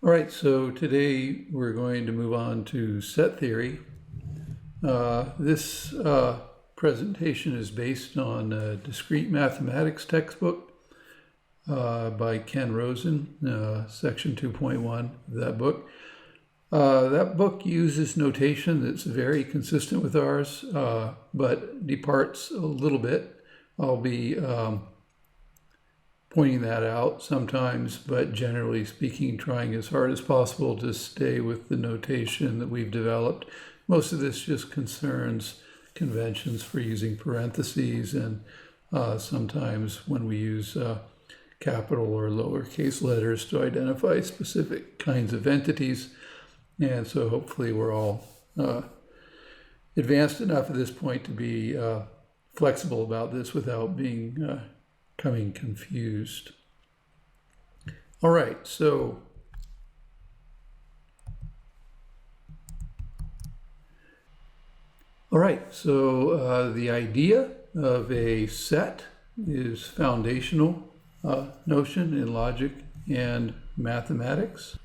All right, so today we're going to move on to set theory. This presentation is based on a discrete mathematics textbook by Ken Rosen, section 2.1 of that book. That book uses notation that's very consistent with ours, but departs a little bit. I'll be pointing that out sometimes, but generally speaking, trying as hard as possible to stay with the notation that we've developed. Most of this just concerns conventions for using parentheses and sometimes when we use capital or lowercase letters to identify specific kinds of entities. And so hopefully we're all advanced enough at this point to be flexible about this without becoming confused. All right, so the idea of a set is foundational notion in logic and mathematics.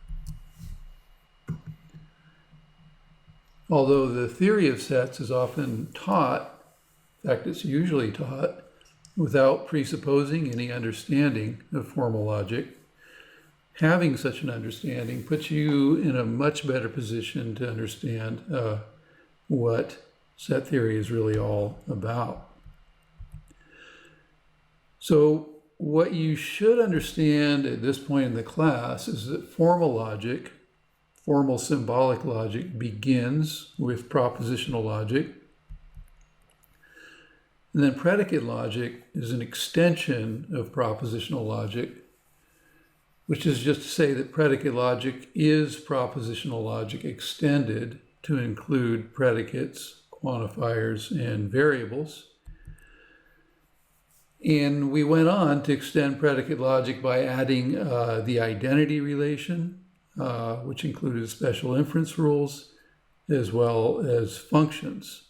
Although the theory of sets is often taught, in fact, it's usually taught without presupposing any understanding of formal logic, having such an understanding puts you in a much better position to understand what set theory is really all about. So what you should understand at this point in the class is that formal logic, formal symbolic logic, begins with propositional logic. And then predicate logic is an extension of propositional logic, which is just to say that predicate logic is propositional logic extended to include predicates, quantifiers, and variables. And we went on to extend predicate logic by adding the identity relation, which included special inference rules, as well as functions.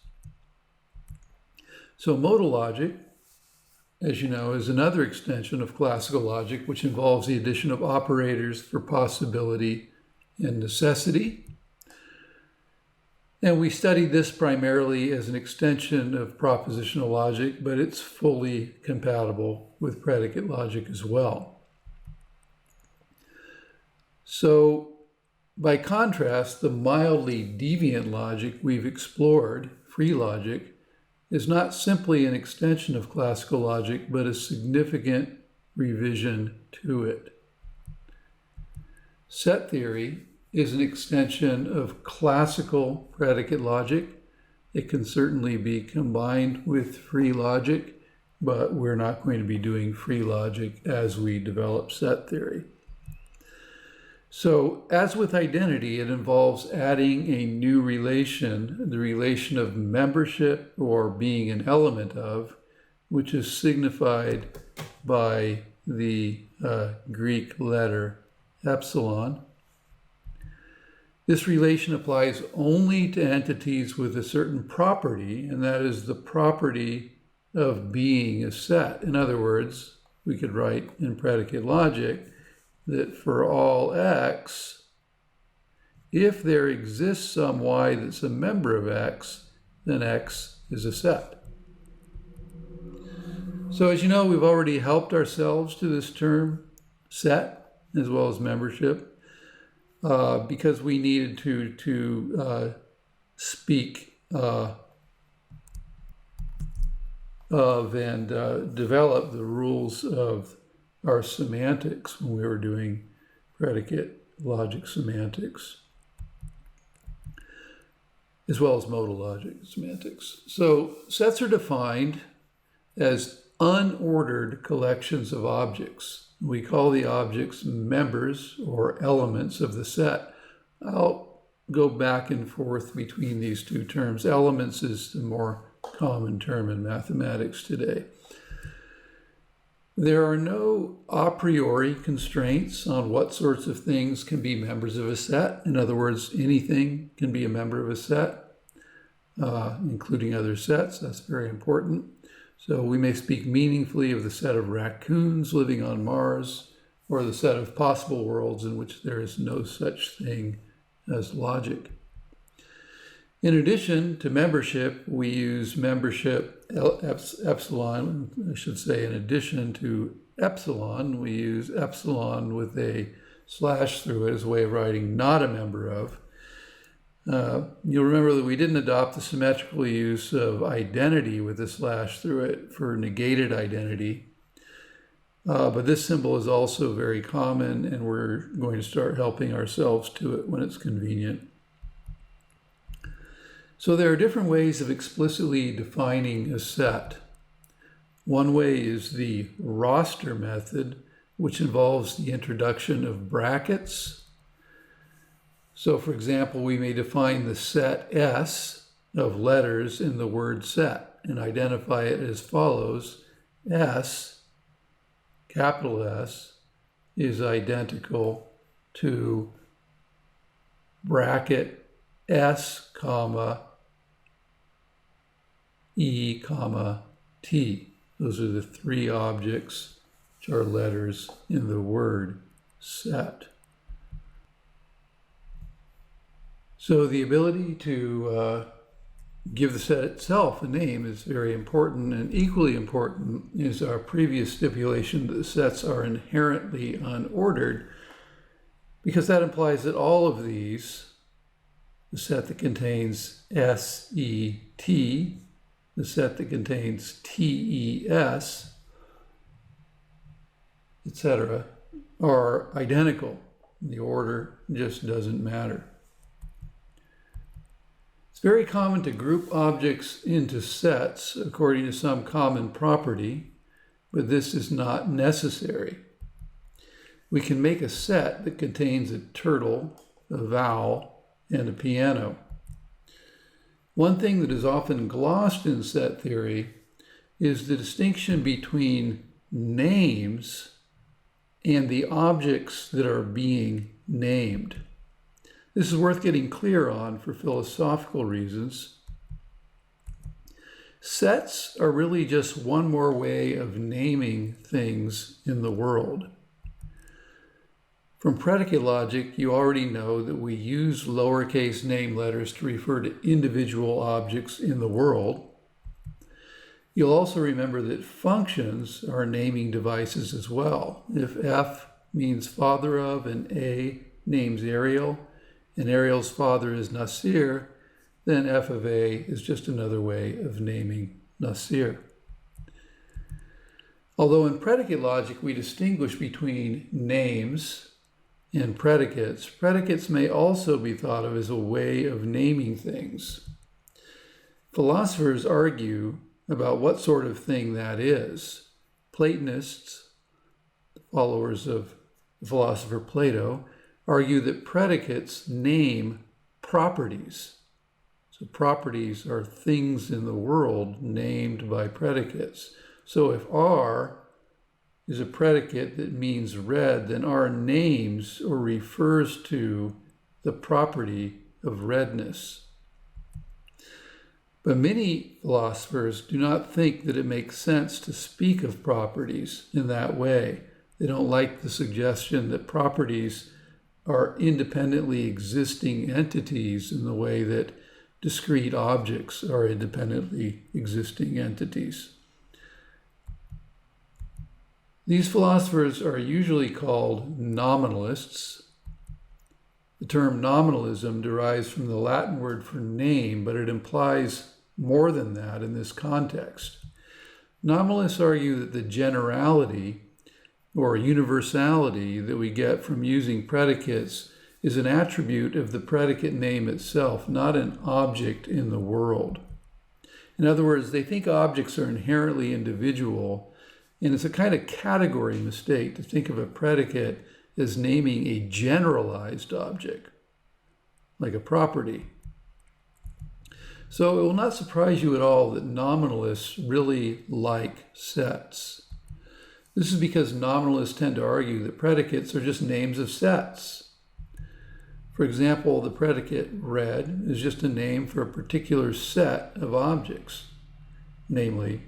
So modal logic, as you know, is another extension of classical logic, which involves the addition of operators for possibility and necessity. And we studied this primarily as an extension of propositional logic, but it's fully compatible with predicate logic as well. So by contrast, the mildly deviant logic we've explored, free logic, is not simply an extension of classical logic, but a significant revision to it. Set theory is an extension of classical predicate logic. It can certainly be combined with free logic, but we're not going to be doing free logic as we develop set theory. So, as with identity, it involves adding a new relation, the relation of membership or being an element of, which is signified by the Greek letter epsilon. This relation applies only to entities with a certain property, and that is the property of being a set. In other words, we could write in predicate logic that for all x, if there exists some y that's a member of x, then x is a set. So as you know, we've already helped ourselves to this term set as well as membership because we needed to speak of and develop the rules of our semantics when we were doing predicate logic semantics, as well as modal logic semantics. So sets are defined as unordered collections of objects. We call the objects members or elements of the set. I'll go back and forth between these two terms. Elements is the more common term in mathematics today. There are no a priori constraints on what sorts of things can be members of a set. In other words, anything can be a member of a set, including other sets. That's very important. So we may speak meaningfully of the set of raccoons living on Mars, or the set of possible worlds in which there is no such thing as logic. In addition to membership, we use membership epsilon. I should say, in addition to epsilon, we use epsilon with a slash through it as a way of writing not a member of. You'll remember that we didn't adopt the symmetrical use of identity with a slash through it for negated identity. But this symbol is also very common, and we're going to start helping ourselves to it when it's convenient. So there are different ways of explicitly defining a set. One way is the roster method, which involves the introduction of brackets. So for example, we may define the set S of letters in the word set and identify it as follows. S, capital S, is identical to bracket S, comma, E, comma, T. Those are the three objects which are letters in the word set. So the ability to give the set itself a name is very important, and equally important is our previous stipulation that the sets are inherently unordered, because that implies that all of these, the set that contains S, E, T, the set that contains T, E, S, etc., are identical. The order just doesn't matter. It's very common to group objects into sets according to some common property, but this is not necessary. We can make a set that contains a turtle, a vowel, and a piano. One thing that is often glossed in set theory is the distinction between names and the objects that are being named. This is worth getting clear on for philosophical reasons. Sets are really just one more way of naming things in the world. From predicate logic, you already know that we use lowercase name letters to refer to individual objects in the world. You'll also remember that functions are naming devices as well. If F means father of and A names Ariel, and Ariel's father is Nasir, then F of A is just another way of naming Nasir. Although in predicate logic we distinguish between names and predicates, predicates may also be thought of as a way of naming things. Philosophers argue about what sort of thing that is. Platonists, followers of the philosopher Plato, argue that predicates name properties. So properties are things in the world named by predicates. So if R is a predicate that means red, then R names or refers to the property of redness. But many philosophers do not think that it makes sense to speak of properties in that way. They don't like the suggestion that properties are independently existing entities in the way that discrete objects are independently existing entities. These philosophers are usually called nominalists. The term nominalism derives from the Latin word for name, but it implies more than that in this context. Nominalists argue that the generality or universality that we get from using predicates is an attribute of the predicate name itself, not an object in the world. In other words, they think objects are inherently individual, and it's a kind of category mistake to think of a predicate as naming a generalized object, like a property. So it will not surprise you at all that nominalists really like sets. This is because nominalists tend to argue that predicates are just names of sets. For example, the predicate red is just a name for a particular set of objects, namely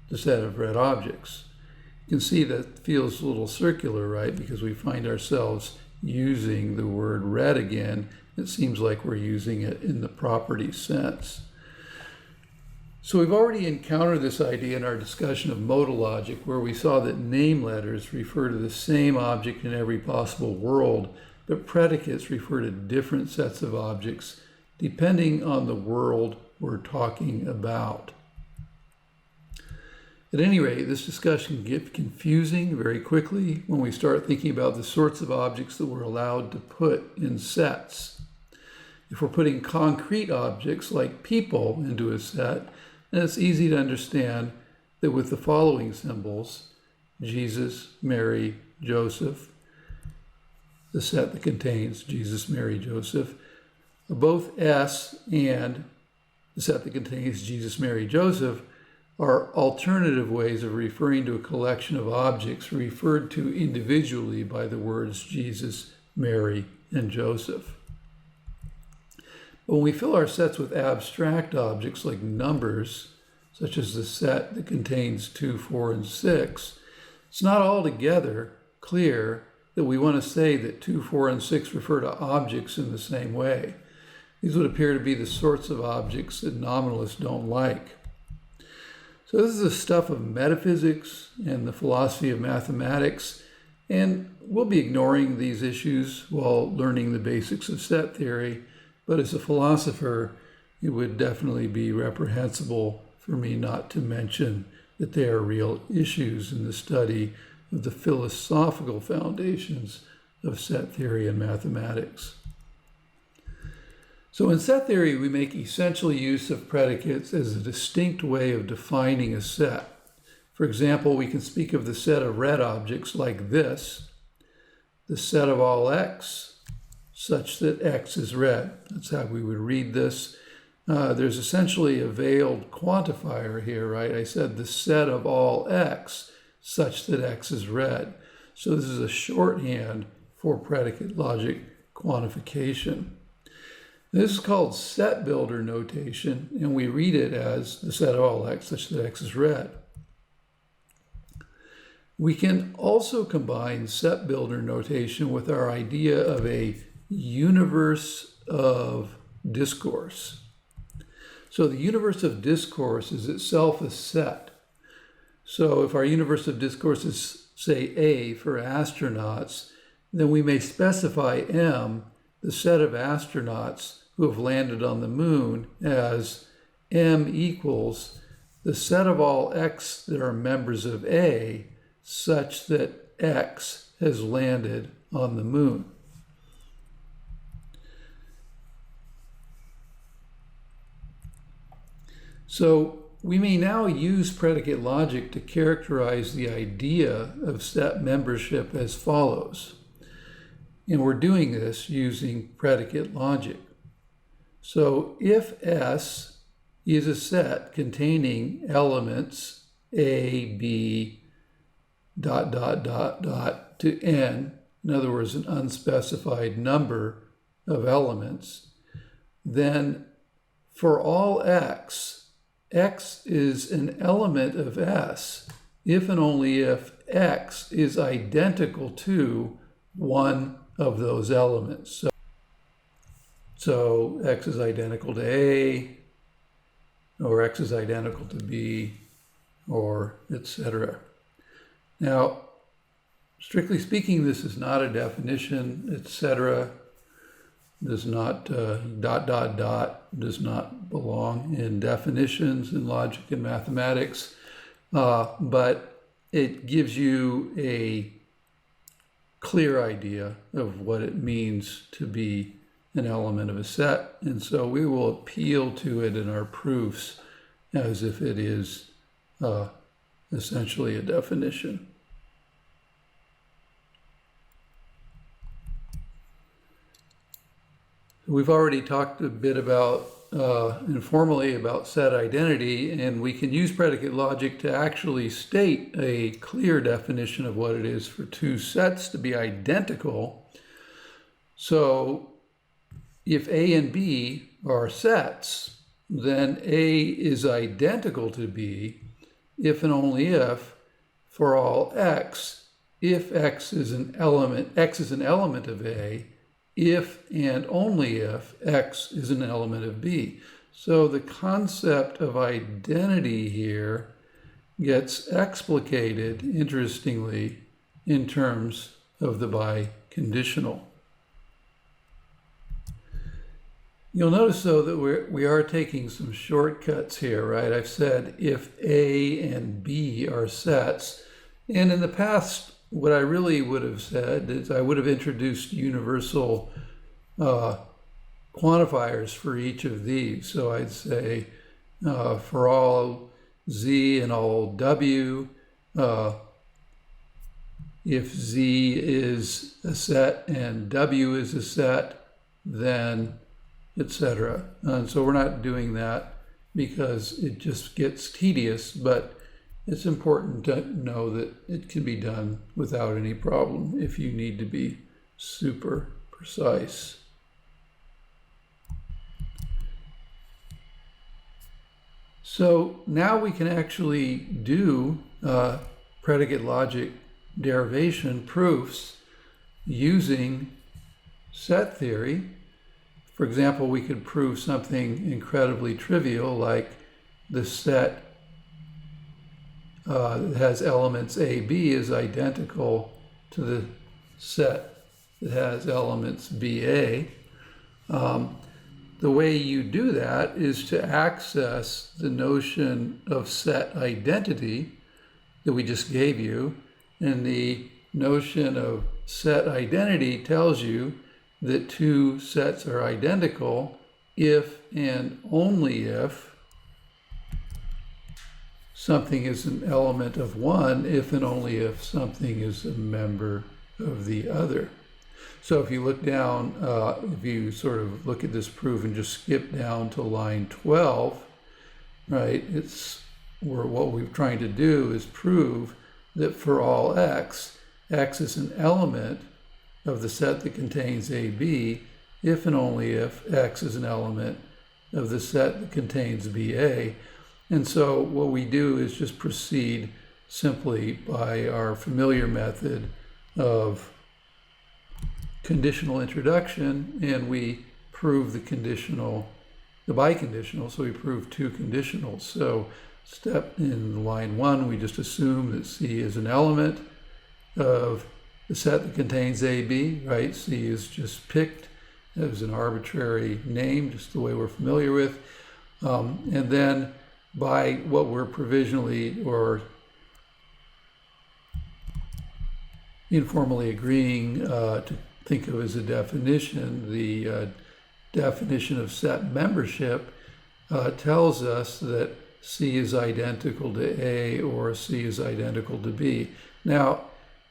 the set of red objects. You can see that feels a little circular, right? Because we find ourselves using the word red again. It seems like we're using it in the property sense. So we've already encountered this idea in our discussion of modal logic, where we saw that name letters refer to the same object in every possible world, but predicates refer to different sets of objects depending on the world we're talking about. At any rate, this discussion can get confusing very quickly when we start thinking about the sorts of objects that we're allowed to put in sets. If we're putting concrete objects like people into a set, then it's easy to understand that with the following symbols, Jesus, Mary, Joseph, the set that contains Jesus, Mary, Joseph, both S and the set that contains Jesus, Mary, Joseph are alternative ways of referring to a collection of objects referred to individually by the words Jesus, Mary, and Joseph. But when we fill our sets with abstract objects like numbers, such as the set that contains 2, 4, and 6, it's not altogether clear that we want to say that 2, 4, and 6 refer to objects in the same way. These would appear to be the sorts of objects that nominalists don't like. So this is the stuff of metaphysics and the philosophy of mathematics, and we'll be ignoring these issues while learning the basics of set theory, but as a philosopher, it would definitely be reprehensible for me not to mention that they are real issues in the study of the philosophical foundations of set theory and mathematics. So in set theory, we make essential use of predicates as a distinct way of defining a set. For example, we can speak of the set of red objects like this, the set of all x, such that x is red. That's how we would read this. There's essentially a veiled quantifier here, right? I said the set of all x, such that x is red. So this is a shorthand for predicate logic quantification. This is called set builder notation, and we read it as the set of all x such that x is red. We can also combine set builder notation with our idea of a universe of discourse. So the universe of discourse is itself a set. So if our universe of discourse is, say, A for astronauts, then we may specify M, the set of astronauts who have landed on the moon, as M equals the set of all x that are members of A, such that x has landed on the moon. So we may now use predicate logic to characterize the idea of set membership as follows. And we're doing this using predicate logic. So if S is a set containing elements A, B, ... to N, in other words, an unspecified number of elements, then for all x, x is an element of S if and only if x is identical to one of those elements. So x is identical to A, or x is identical to B, or etc. Now, strictly speaking, this is not a definition, etc. Does not, ... does not belong in definitions in logic and mathematics, but it gives you a clear idea of what it means to be an element of a set, and so we will appeal to it in our proofs as if it is essentially a definition. We've already talked a bit about, informally, about set identity, and we can use predicate logic to actually state a clear definition of what it is for two sets to be identical. So if A and B are sets, then A is identical to B if and only if for all x, if x is an element of A, if and only if x is an element of B. So the concept of identity here gets explicated, interestingly, in terms of the biconditional. You'll notice, though, that we are taking some shortcuts here, right? I've said if A and B are sets, and in the past, what I really would have said is I would have introduced universal quantifiers for each of these. So I'd say for all Z and all W, if Z is a set and W is a set, then etc. And so we're not doing that because it just gets tedious, but it's important to know that it can be done without any problem if you need to be super precise. So now we can actually do predicate logic derivation proofs using set theory. For example, we could prove something incredibly trivial like the set that has elements AB is identical to the set that has elements BA. The way you do that is to access the notion of set identity that we just gave you. And the notion of set identity tells you that two sets are identical if and only if something is an element of one, if and only if something is a member of the other. So if you look down, if you sort of look at this proof and just skip down to line 12, right, what we're trying to do is prove that for all x, x is an element of the set that contains AB, if and only if x is an element of the set that contains BA. And so what we do is just proceed simply by our familiar method of conditional introduction, and we prove the biconditional, so we prove two conditionals. So step in line 1, we just assume that C is an element of the set that contains AB, right? C is just picked as an arbitrary name, just the way we're familiar with. And then by what we're provisionally or informally agreeing to think of as a definition, the definition of set membership tells us that C is identical to A or C is identical to B. Now,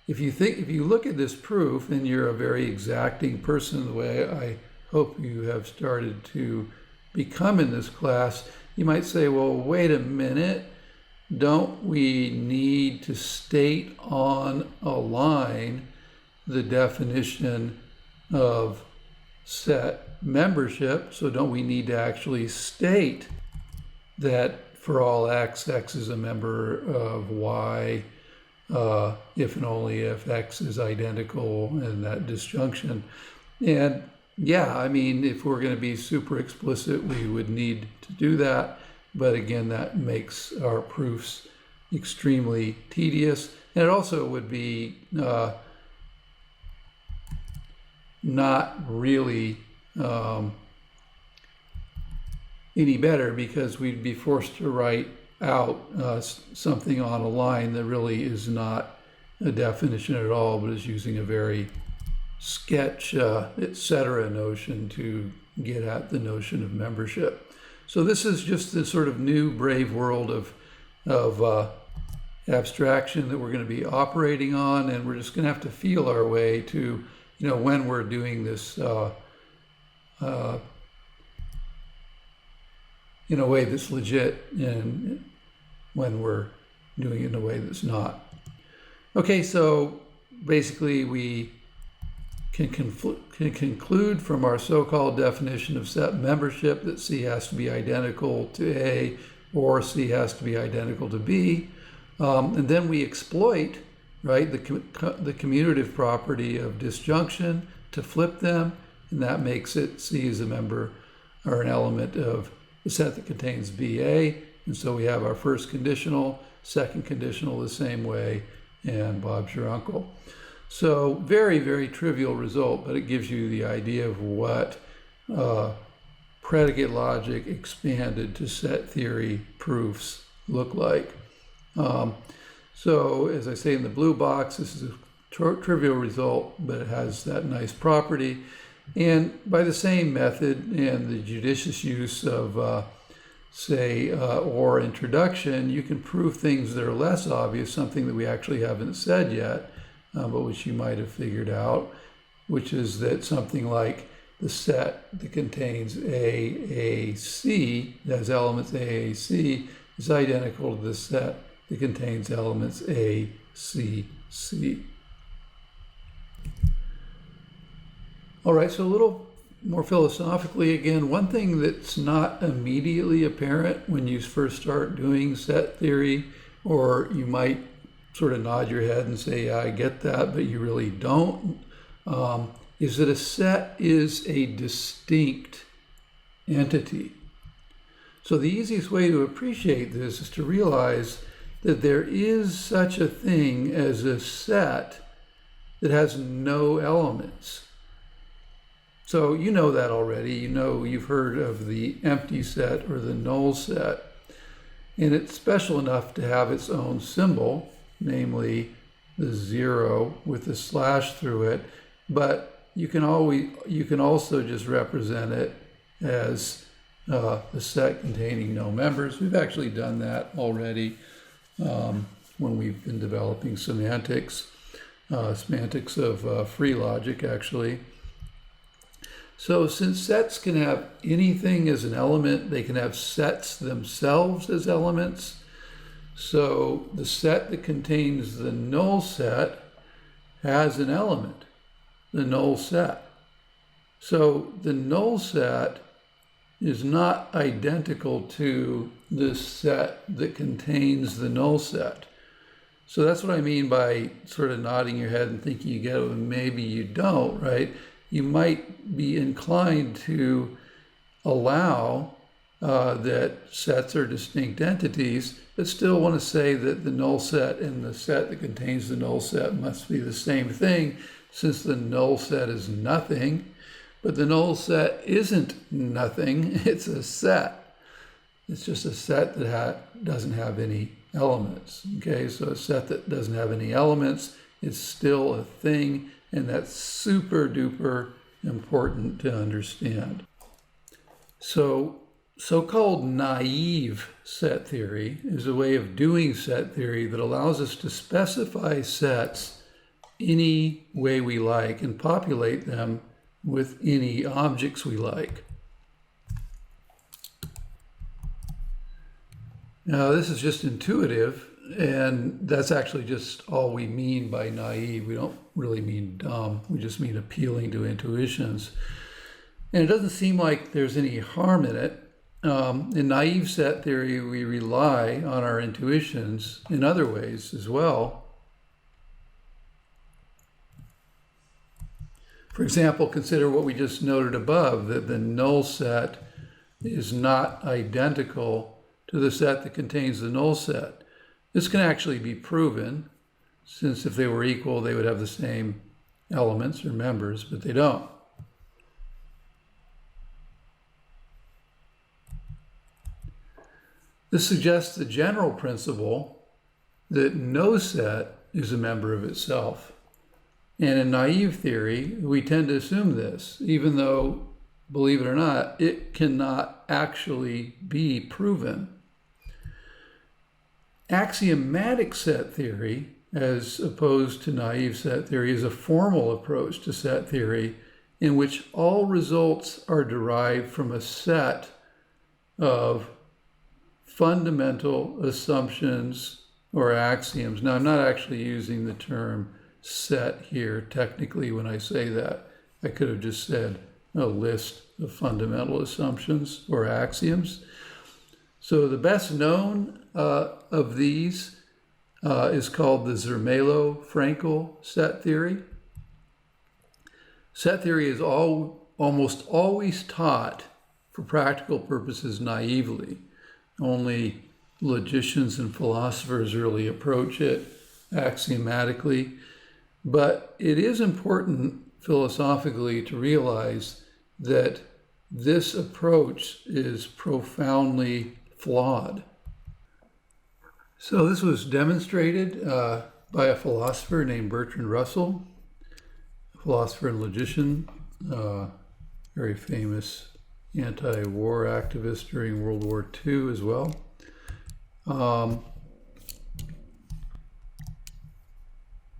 if you look at this proof, and you're a very exacting person, the way I hope you have started to become in this class, you might say, well, wait a minute, don't we need to state on a line the definition of set membership? So don't we need to actually state that for all x, x is a member of y, if and only if x is identical in that disjunction? And yeah, I mean, if we're going to be super explicit, we would need to do that. But again, that makes our proofs extremely tedious. And it also would be not really any better, because we'd be forced to write out something on a line that really is not a definition at all, but is using a very sketch, etc. notion to get at the notion of membership. So this is just this sort of new brave world of abstraction that we're going to be operating on, and we're just going to have to feel our way to, when we're doing this in a way that's legit and when we're doing it in a way that's not. Okay, so basically we can conclude from our so-called definition of set membership that C has to be identical to A or C has to be identical to B. And then we exploit, right, the commutative property of disjunction to flip them, and that makes it C is a member or an element of the set that contains BA. And so we have our first conditional, second conditional the same way, and Bob's your uncle. So very, very trivial result, but it gives you the idea of what predicate logic expanded to set theory proofs look like. So as I say in the blue box, this is a trivial result, but it has that nice property. And by the same method and the judicious use of, say, or introduction, you can prove things that are less obvious, something that we actually haven't said yet, but which you might have figured out, which is that something like the set that contains AAC, that has elements AAC, is identical to the set that contains elements ACC. All right, so a little more philosophically, again, one thing that's not immediately apparent when you first start doing set theory, or you might sort of nod your head and say, yeah, I get that, but you really don't, is that a set is a distinct entity. So the easiest way to appreciate this is to realize that there is such a thing as a set that has no elements. So you know that already. You know, you've heard of the empty set or the null set. And it's special enough to have its own symbol, namely the 0 with the slash through it. But you can also just represent it as the set containing no members. We've actually done that already when we've been developing semantics of free logic, actually. So since sets can have anything as an element, they can have sets themselves as elements. So the set that contains the null set has an element, the null set. So the null set is not identical to the set that contains the null set. So that's what I mean by sort of nodding your head and thinking you get it, and maybe you don't, right? You might be inclined to allow that sets are distinct entities, but still want to say that the null set and the set that contains the null set must be the same thing, since the null set is nothing. But the null set isn't nothing, it's a set. It's just a set that doesn't have any elements. Okay, so a set that doesn't have any elements is still a thing, and that's super duper important to understand. So so-called naive set theory is a way of doing set theory that allows us to specify sets any way we like and populate them with any objects we like. Now, this is just intuitive, and that's actually just all we mean by naive. We don't really mean dumb. We just mean appealing to intuitions. And it doesn't seem like there's any harm in it. In naive set theory, we rely on our intuitions in other ways as well. For example, consider what we just noted above, that the null set is not identical to the set that contains the null set. This can actually be proven, since if they were equal, they would have the same elements or members, but they don't. This suggests the general principle that no set is a member of itself. And in naive theory, we tend to assume this, even though, believe it or not, it cannot actually be proven. Axiomatic set theory, as opposed to naive set theory, is a formal approach to set theory in which all results are derived from a set of fundamental assumptions or axioms. Now, I'm not actually using the term set here technically when I say that. I could have just said a list of fundamental assumptions or axioms. So the best known of these is called the Zermelo-Fraenkel set theory. Set theory is almost always taught for practical purposes naively. Only logicians and philosophers really approach it axiomatically. But it is important philosophically to realize that this approach is profoundly flawed. So this was demonstrated by a philosopher named Bertrand Russell, a philosopher and logician, very famous anti-war activist during World War II as well.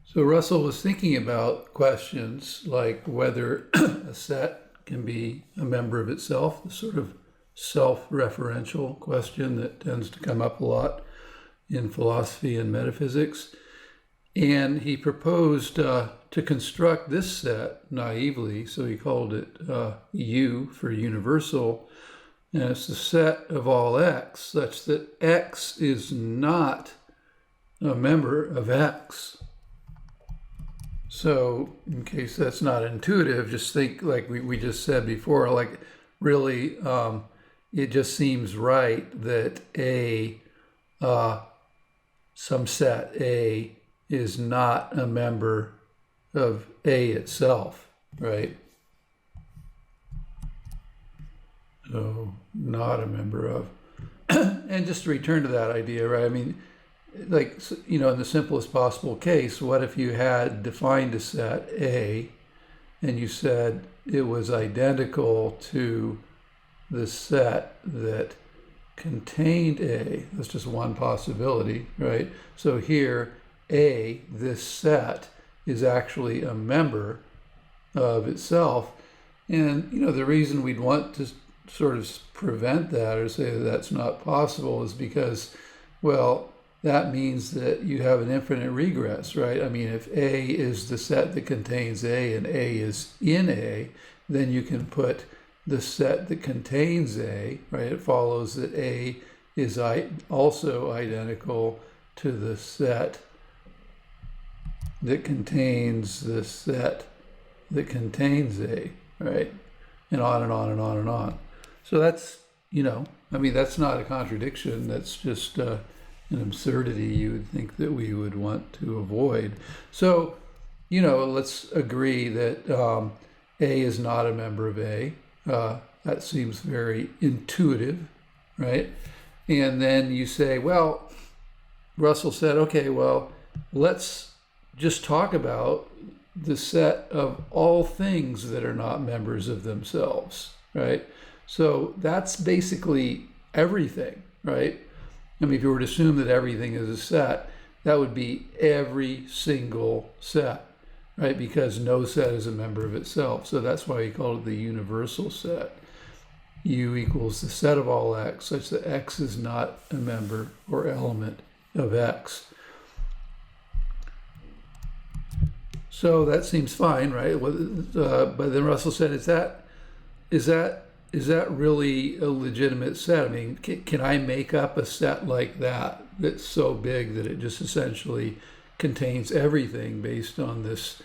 So Russell was thinking about questions like whether a set can be a member of itself, the sort of self-referential question that tends to come up a lot in philosophy and metaphysics. And he proposed to construct this set naively, so he called it U for universal, and it's the set of all X, such that X is not a member of X. So in case that's not intuitive, just think like we just said before, like really it just seems right that some set A is not a member of A itself, right? So not a member of. And just to return to that idea, right? I mean, like, you know, in the simplest possible case, what if you had defined a set A and you said it was identical to the set that contained A? That's just one possibility, right? So here, A, this set, is actually a member of itself. And, you know, the reason we'd want to sort of prevent that or say that that's not possible is because, well, that means that you have an infinite regress, right? I mean, if A is the set that contains A and A is in A, then you can put the set that contains A, right? It follows that A is also identical to the set that contains the set that contains A, right? And on and on and on and on. So that's, you know, I mean, that's not a contradiction. That's just an absurdity you would think that we would want to avoid. So, you know, let's agree that A is not a member of A. That seems very intuitive, right? And then you say, well, Russell said, okay, well, let's just talk about the set of all things that are not members of themselves, right? So that's basically everything, right? I mean, if you were to assume that everything is a set, that would be every single set, right? Because no set is a member of itself. So that's why he called it the universal set. U equals the set of all X, such that X is not a member or element of X. So that seems fine, right? But then Russell said, is that really a legitimate set? I mean, can I make up a set like that that's so big that it just essentially contains everything based on this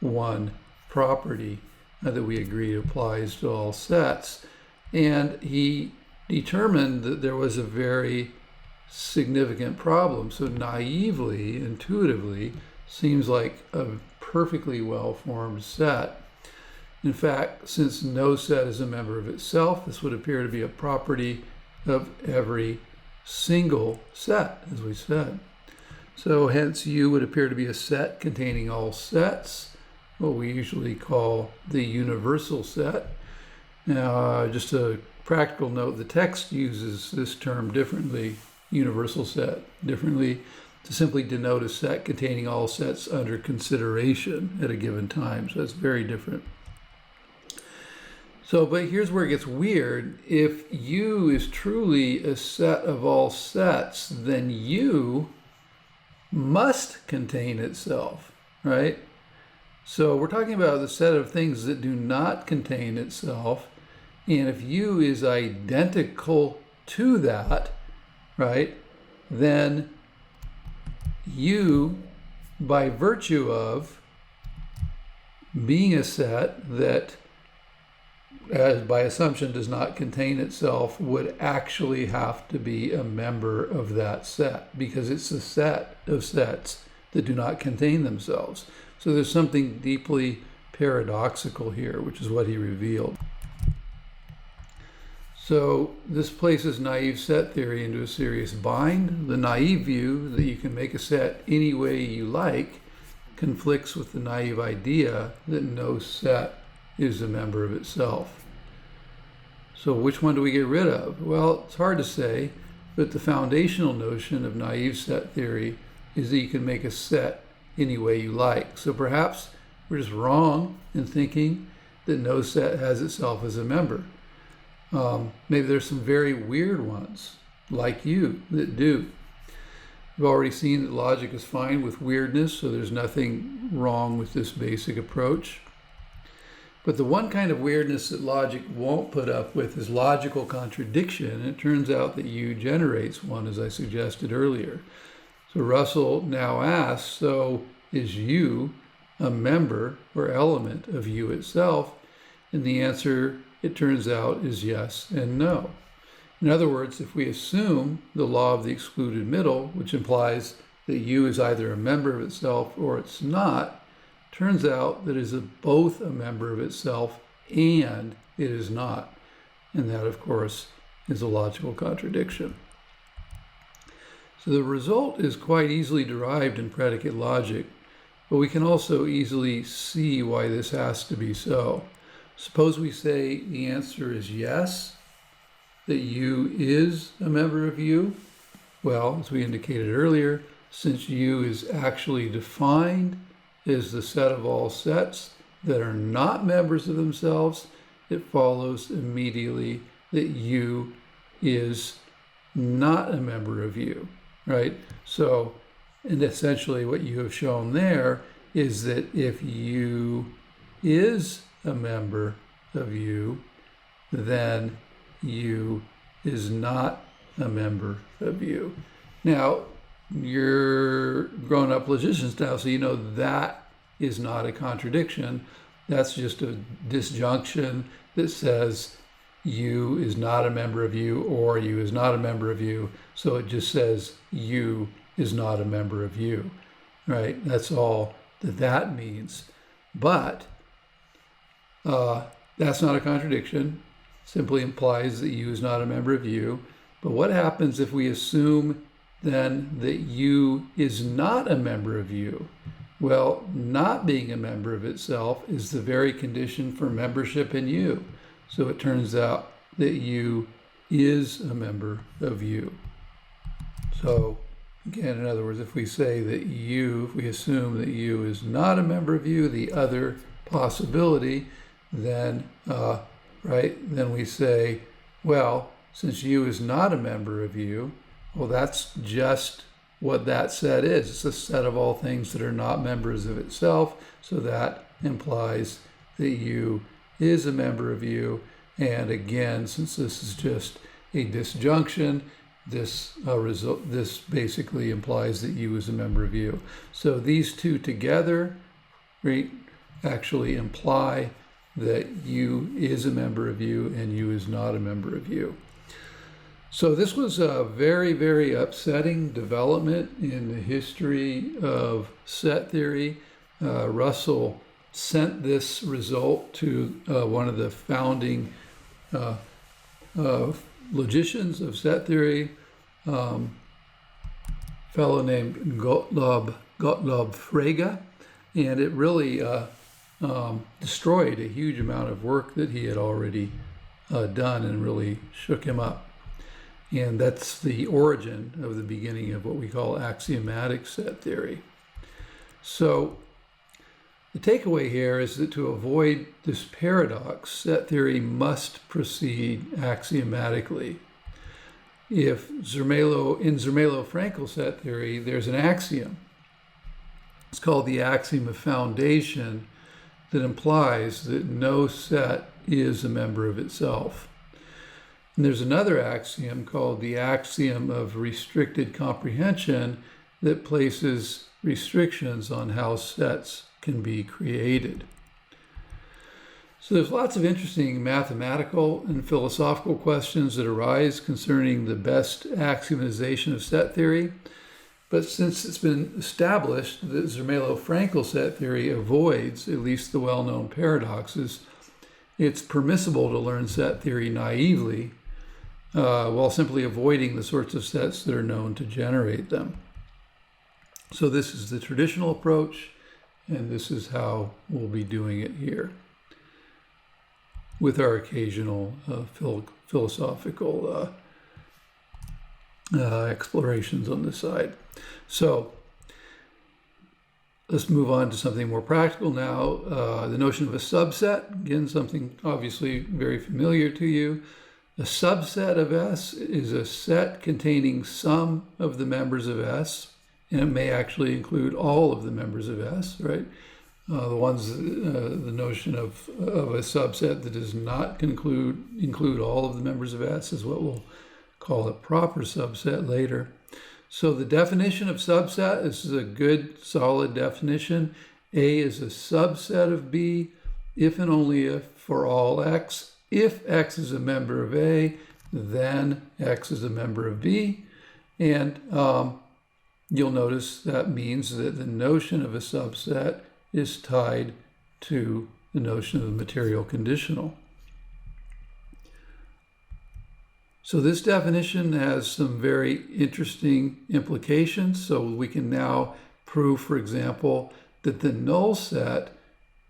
one property that we agree applies to all sets? And he determined that there was a very significant problem. So naively, intuitively, seems like a perfectly well-formed set. In fact, since no set is a member of itself, this would appear to be a property of every single set, as we said. So hence U would appear to be a set containing all sets, what we usually call the universal set. Now, just a practical note, the text uses this term differently, universal set, differently, to simply denote a set containing all sets under consideration at a given time. So that's very different. So, but here's where it gets weird. If U is truly a set of all sets, then U must contain itself, right? So we're talking about the set of things that do not contain itself. And if U is identical to that, right, then U, by virtue of being a set that, as by assumption, does not contain itself, would actually have to be a member of that set, because it's a set of sets that do not contain themselves. So there's something deeply paradoxical here, which is what he revealed. So this places naive set theory into a serious bind. The naive view that you can make a set any way you like conflicts with the naive idea that no set is a member of itself. So which one do we get rid of? Well, it's hard to say, but the foundational notion of naive set theory is that you can make a set any way you like. So perhaps we're just wrong in thinking that no set has itself as a member. Maybe there's some very weird ones, like you, that do. We've already seen that logic is fine with weirdness, so there's nothing wrong with this basic approach. But the one kind of weirdness that logic won't put up with is logical contradiction, and it turns out that U generates one, as I suggested earlier. So Russell now asks, so is U a member or element of U itself? And the answer, it turns out, is yes and no. In other words, if we assume the law of the excluded middle, which implies that U is either a member of itself or it's not, turns out that it is both a member of itself and it is not. And that, of course, is a logical contradiction. So the result is quite easily derived in predicate logic, but we can also easily see why this has to be so. Suppose we say the answer is yes, that U is a member of U. Well, as we indicated earlier, since U is actually defined as the set of all sets that are not members of themselves, it follows immediately that U is not a member of U, right? So, and essentially what you have shown there is that if U is a member of U, then U is not a member of U. Now, you're grown-up logicians now, so you know that is not a contradiction. That's just a disjunction that says U is not a member of U or U is not a member of U. So it just says U is not a member of U, right? That's all that means. But that's not a contradiction. It simply implies that U is not a member of U. But what happens if we assume then that U is not a member of U? Well, not being a member of itself is the very condition for membership in U. So it turns out that U is a member of U. So again, in other words, if we say that U, if we assume that U is not a member of U, the other possibility, then, then we say, well, since U is not a member of U, well, that's just what that set is. It's a set of all things that are not members of itself. So that implies that U is a member of U. And again, since this is just a disjunction, this basically implies that U is a member of U. So these two together actually imply that U is a member of U and U is not a member of U. So this was a very, very upsetting development in the history of set theory. Russell sent this result to one of the founding logicians of set theory, fellow named Gottlob Frege, and it really destroyed a huge amount of work that he had already done and really shook him up. And that's the origin of the beginning of what we call axiomatic set theory. So the takeaway here is that to avoid this paradox, set theory must proceed axiomatically. In Zermelo-Fraenkel set theory, there's an axiom. It's called the axiom of foundation that implies that no set is a member of itself. And there's another axiom called the axiom of restricted comprehension that places restrictions on how sets can be created. So there's lots of interesting mathematical and philosophical questions that arise concerning the best axiomatization of set theory. But since it's been established that Zermelo-Fraenkel set theory avoids at least the well-known paradoxes, it's permissible to learn set theory naively while simply avoiding the sorts of sets that are known to generate them. So this is the traditional approach, and this is how we'll be doing it here, with our occasional philosophical explorations on this side. So let's move on to something more practical now. The notion of a subset, again, something obviously very familiar to you. A subset of S is a set containing some of the members of S, and it may actually include all of the members of S, right? The notion of a subset that does not include all of the members of S is what we'll call a proper subset later. So the definition of subset, this is a good, solid definition. A is a subset of B if and only if for all X. If X is a member of A, then X is a member of B. And you'll notice that means that the notion of a subset is tied to the notion of the material conditional. So this definition has some very interesting implications. So we can now prove, for example, that the null set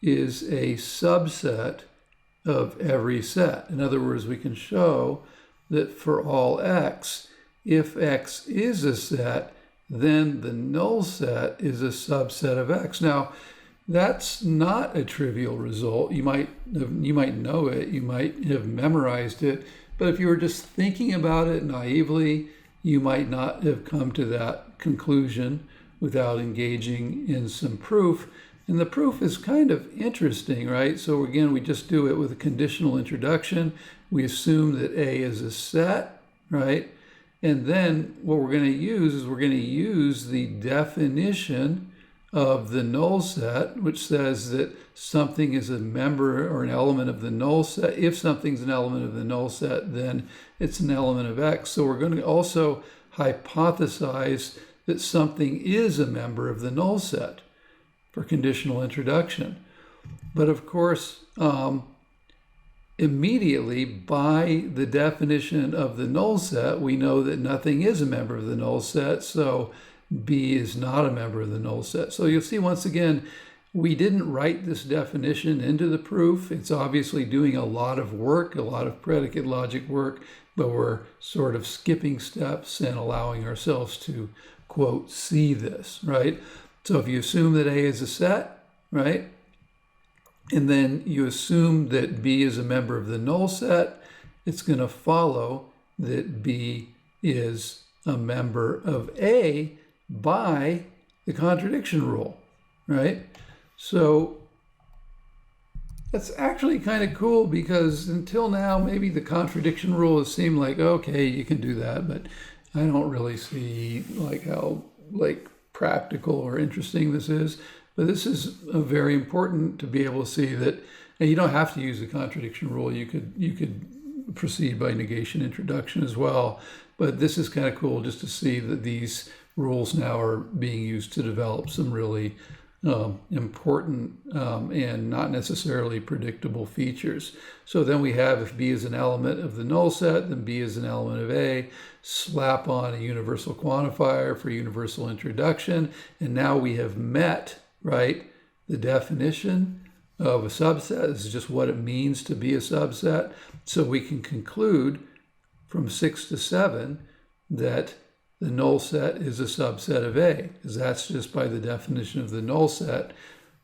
is a subset of every set. In other words, we can show that for all X, if X is a set, then the null set is a subset of X. Now, that's not a trivial result. You might know it, you might have memorized it, but if you were just thinking about it naively, you might not have come to that conclusion without engaging in some proof. And the proof is kind of interesting, right? So again, we just do it with a conditional introduction. We assume that A is a set, right? And then what we're going to use is we're going to use the definition of the null set, which says that something is a member or an element of the null set. If something's an element of the null set, then it's an element of X. So we're going to also hypothesize that something is a member of the null set for conditional introduction. But of course, immediately by the definition of the null set, we know that nothing is a member of the null set. So B is not a member of the null set. So you'll see once again, we didn't write this definition into the proof. It's obviously doing a lot of work, a lot of predicate logic work, but we're sort of skipping steps and allowing ourselves to, quote, see this, right? So if you assume that A is a set, right? And then you assume that B is a member of the null set, it's going to follow that B is a member of A by the contradiction rule, right? So that's actually kind of cool because until now, maybe the contradiction rule has seemed like, okay, you can do that, but I don't really see how practical or interesting this is. But this is very important to be able to see that, and you don't have to use the contradiction rule. You could proceed by negation introduction as well. But this is kind of cool just to see that these rules now are being used to develop some really important and not necessarily predictable features. So then we have, if B is an element of the null set, then B is an element of A, slap on a universal quantifier for universal introduction, and now we have met, right, the definition of a subset. This is just what it means to be a subset. So we can conclude from 6 to 7 that the null set is a subset of A, because that's just by the definition of the null set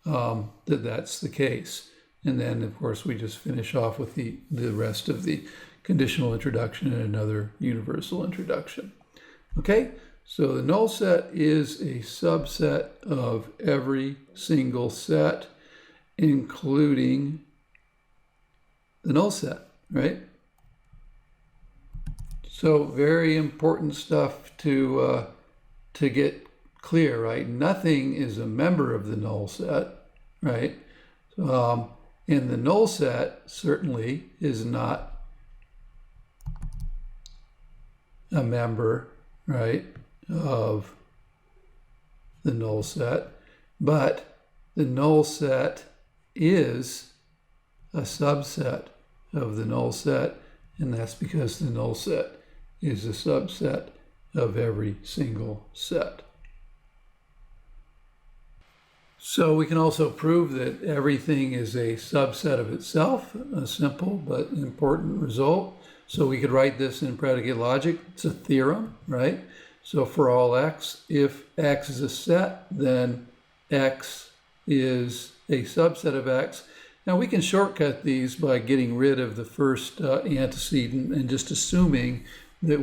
that's the case. And then, of course, we just finish off with the rest of the conditional introduction and another universal introduction. Okay, so the null set is a subset of every single set, including the null set, right? So very important stuff to get clear, right? Nothing is a member of the null set, right? And the null set certainly is not a member, right, of the null set, but the null set is a subset of the null set, and that's because the null set is a subset of every single set. So we can also prove that everything is a subset of itself, a simple but important result. So we could write this in predicate logic. It's a theorem, right? So for all x, if x is a set, then x is a subset of x. Now we can shortcut these by getting rid of the first antecedent and just assuming that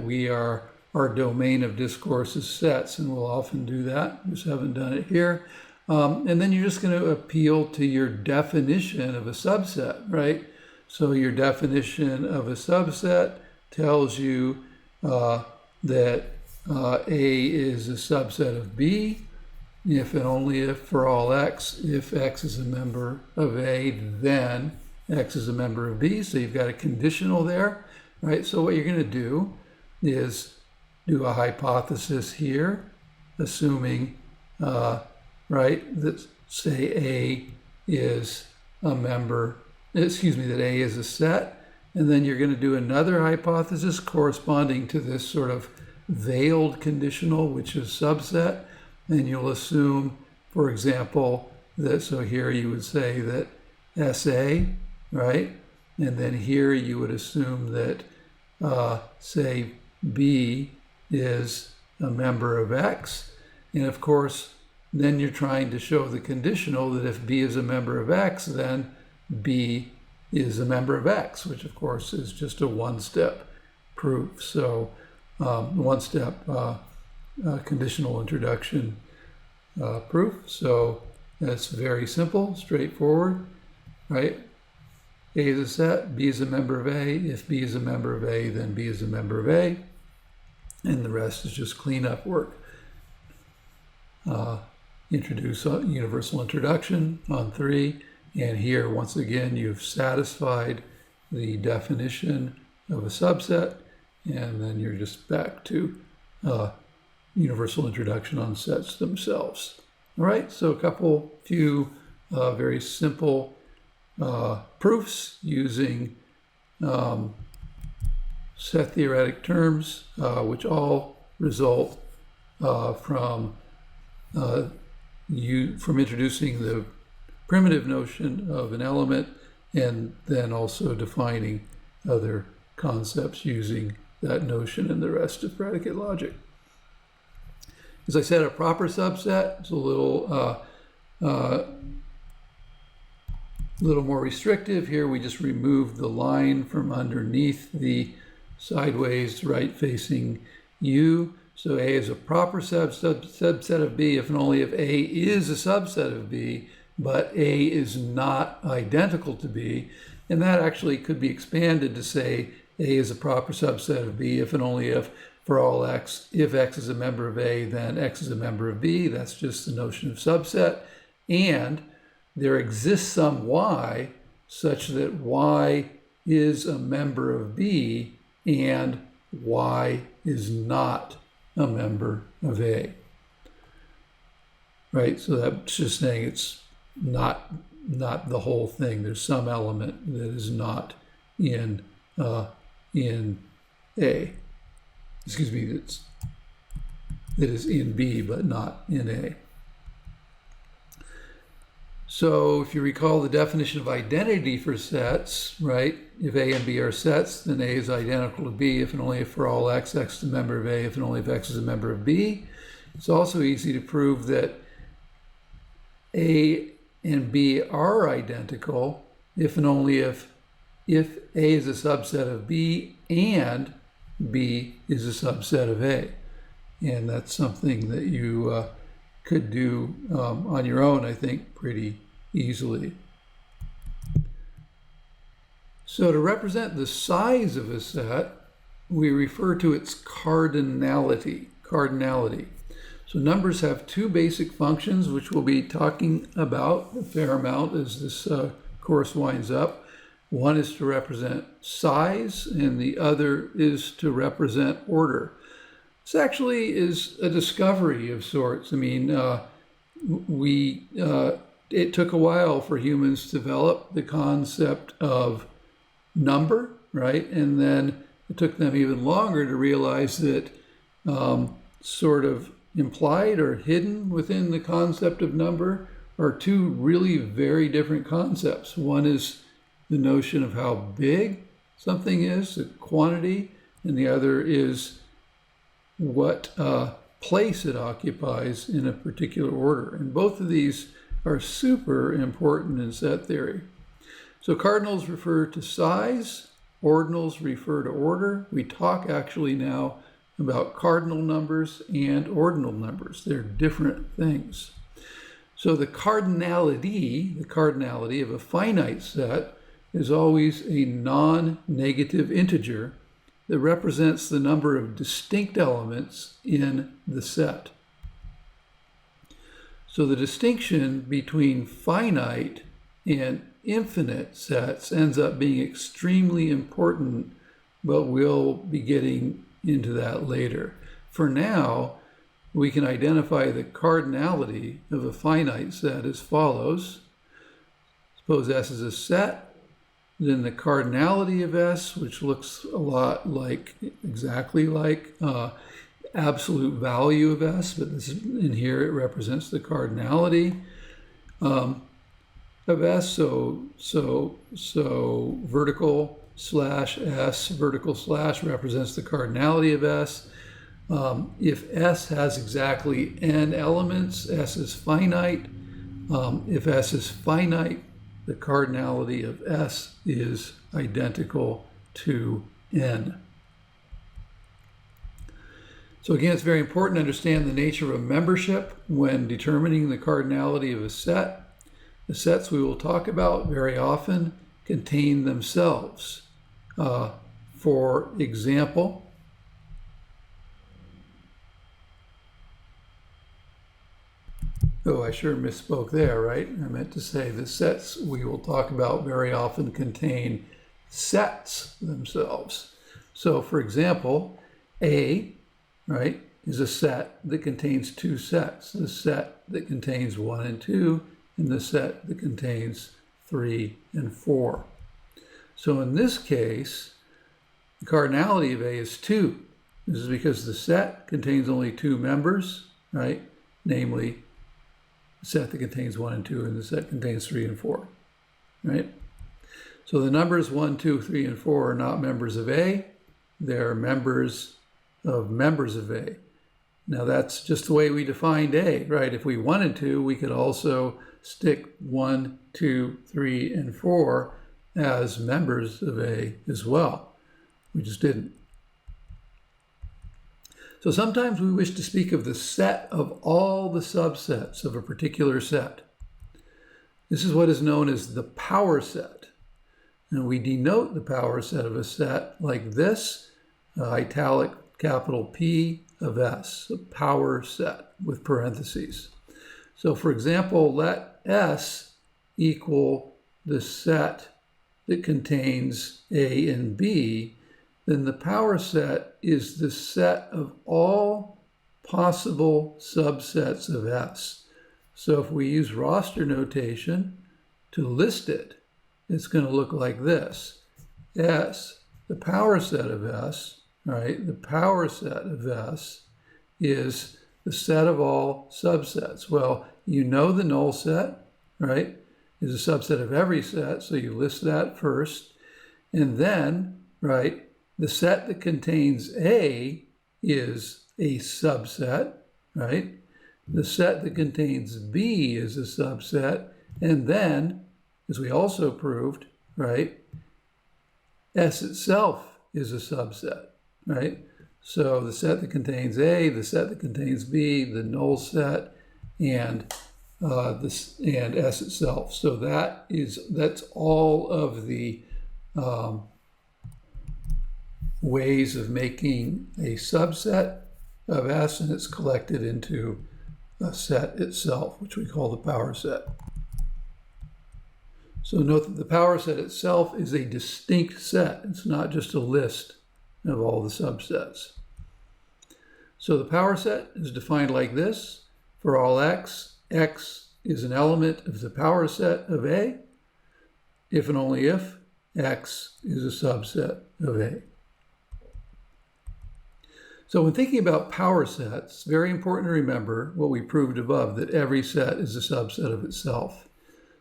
our domain of discourse is sets, and we'll often do that. Just haven't done it here. And then you're just going to appeal to your definition of a subset, right? So your definition of a subset tells you that A is a subset of B, if and only if for all x, if x is a member of A, then x is a member of B. So you've got a conditional there, right? So what you're going to do is do a hypothesis here, assuming right, that say A is a member, that A is a set, and then you're going to do another hypothesis corresponding to this sort of veiled conditional, which is subset, and you'll assume, for example, that, so here you would say that SA, right, and then here you would assume that, say, B is a member of X, and of course, then you're trying to show the conditional that if B is a member of X, then B is a member of X, which of course is just a one-step proof. So one-step conditional introduction proof. So that's very simple, straightforward, right? A is a set, B is a member of A. If B is a member of A, then B is a member of A. And the rest is just cleanup work. Introduce a universal introduction on 3, and here once again you've satisfied the definition of a subset, and then you're just back to universal introduction on sets themselves. All right, so a few very simple proofs using set theoretic terms, which all result from introducing the primitive notion of an element and then also defining other concepts using that notion and the rest of predicate logic. As I said, a proper subset is a little more restrictive. Here we just remove the line from underneath the sideways right-facing U. So A is a proper subset of B if and only if A is a subset of B, but A is not identical to B. And that actually could be expanded to say A is a proper subset of B if and only if for all x, if x is a member of A, then x is a member of B. That's just the notion of subset. And there exists some y such that y is a member of B and y is not a member of A, right? So that's just saying it's not the whole thing. There's some element that is not in A. Excuse me, that is in B but not in A. So if you recall the definition of identity for sets, right? If A and B are sets, then A is identical to B if and only if for all x, x is a member of A, if and only if x is a member of B. It's also easy to prove that A and B are identical if and only if A is a subset of B and B is a subset of A. And that's something that you could do on your own, I think, pretty easily. So to represent the size of a set, we refer to its cardinality. So numbers have two basic functions, which we'll be talking about a fair amount as this course winds up. One is to represent size, and the other is to represent order. This actually is a discovery of sorts. I mean, it took a while for humans to develop the concept of number, right? And then it took them even longer to realize that sort of implied or hidden within the concept of number are two really very different concepts. One is the notion of how big something is, the quantity, and the other is what place it occupies in a particular order. And both of these are super important in set theory. So cardinals refer to size, ordinals refer to order. We talk actually now about cardinal numbers and ordinal numbers. They're different things. So the cardinality of a finite set is always a non-negative integer that represents the number of distinct elements in the set. So the distinction between finite and infinite sets ends up being extremely important, but we'll be getting into that later. For now, we can identify the cardinality of a finite set as follows. Suppose S is a set, then the cardinality of S, which looks a lot like, exactly like absolute value of S, but this is, in here it represents the cardinality of S. So vertical slash S, vertical slash represents the cardinality of S. If S has exactly n elements, S is finite. If S is finite, the cardinality of S is identical to n. So again, it's very important to understand the nature of membership when determining the cardinality of a set. The sets we will talk about very often contain themselves. For example, oh, I sure misspoke there, right? I meant to say the sets we will talk about very often contain sets themselves. So for example, A, right, is a set that contains two sets, the set that contains 1 and 2, and the set that contains 3 and 4. So in this case, the cardinality of A is 2. This is because the set contains only two members, right? Namely, the set that contains 1 and 2 and the set contains 3 and 4, right? So the numbers 1, 2, 3, and 4 are not members of A. They're members of A. Now that's just the way we defined A, right? If we wanted to, we could also stick 1, 2, 3, and 4 as members of A as well. We just didn't. So sometimes we wish to speak of the set of all the subsets of a particular set. This is what is known as the power set. And we denote the power set of a set like this, italic capital P of S, a power set with parentheses. So for example, let S equal the set that contains A and B, then the power set is the set of all possible subsets of S. So if we use roster notation to list it, it's going to look like this. S, the power set of S, right? The power set of S is the set of all subsets. Well, you know the null set, right, is a subset of every set, so you list that first. And then, right, the set that contains A is a subset, right? The set that contains B is a subset. And then, as we also proved, right, S itself is a subset, right? So the set that contains A, the set that contains B, the null set, and S itself. So that's all of the ways of making a subset of S, and it's collected into a set itself, which we call the power set. So note that the power set itself is a distinct set. It's not just a list of all the subsets. So the power set is defined like this. For all x, x is an element of the power set of A, if and only if x is a subset of A. So when thinking about power sets, it's very important to remember what we proved above, that every set is a subset of itself.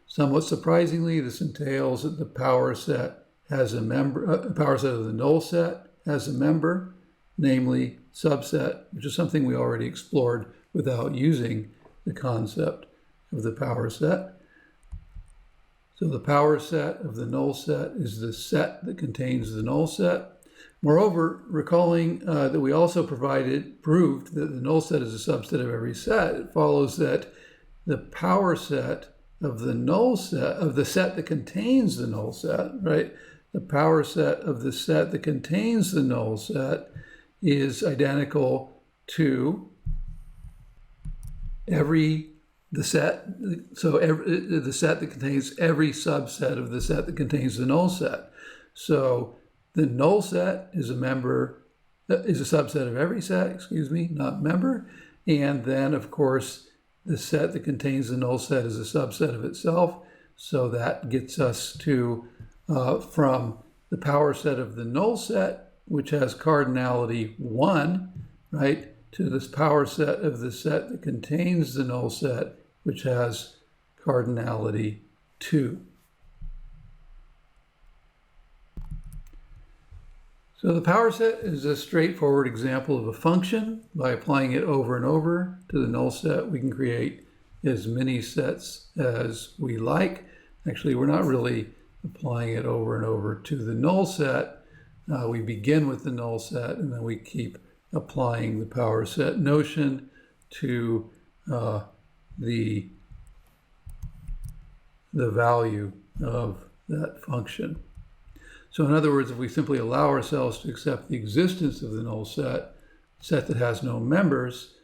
Somewhat surprisingly, this entails that the power set has a member, power set of the null set has a member, namely subset, which is something we already explored without using the concept of the power set. So the power set of the null set is the set that contains the null set. Moreover, recalling that we also proved that the null set is a subset of every set, it follows that the power set of the null set, of the set that contains the null set, right? The power set of the set that contains the null set is identical to the set that contains every subset of the set that contains the null set. So the null set is a subset of every set, not member. And then, of course, the set that contains the null set is a subset of itself. So that gets us to, from the power set of the null set, which has cardinality 1, right, to this power set of the set that contains the null set, which has cardinality 2. So the power set is a straightforward example of a function. By applying it over and over to the null set, we can create as many sets as we like. Actually, we're not really applying it over and over to the null set. We begin with the null set, and then we keep applying the power set notion to the value of that function. So in other words, if we simply allow ourselves to accept the existence of the null set that has no members,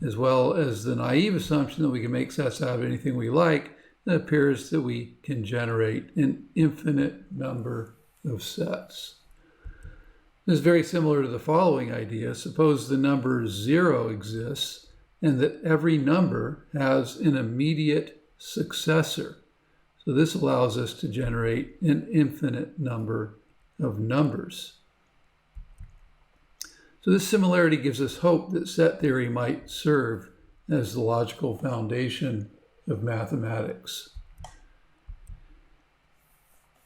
as well as the naive assumption that we can make sets out of anything we like, it appears that we can generate an infinite number of sets. This is very similar to the following idea. Suppose the number 0 exists and that every number has an immediate successor. So this allows us to generate an infinite number of numbers. So this similarity gives us hope that set theory might serve as the logical foundation of mathematics.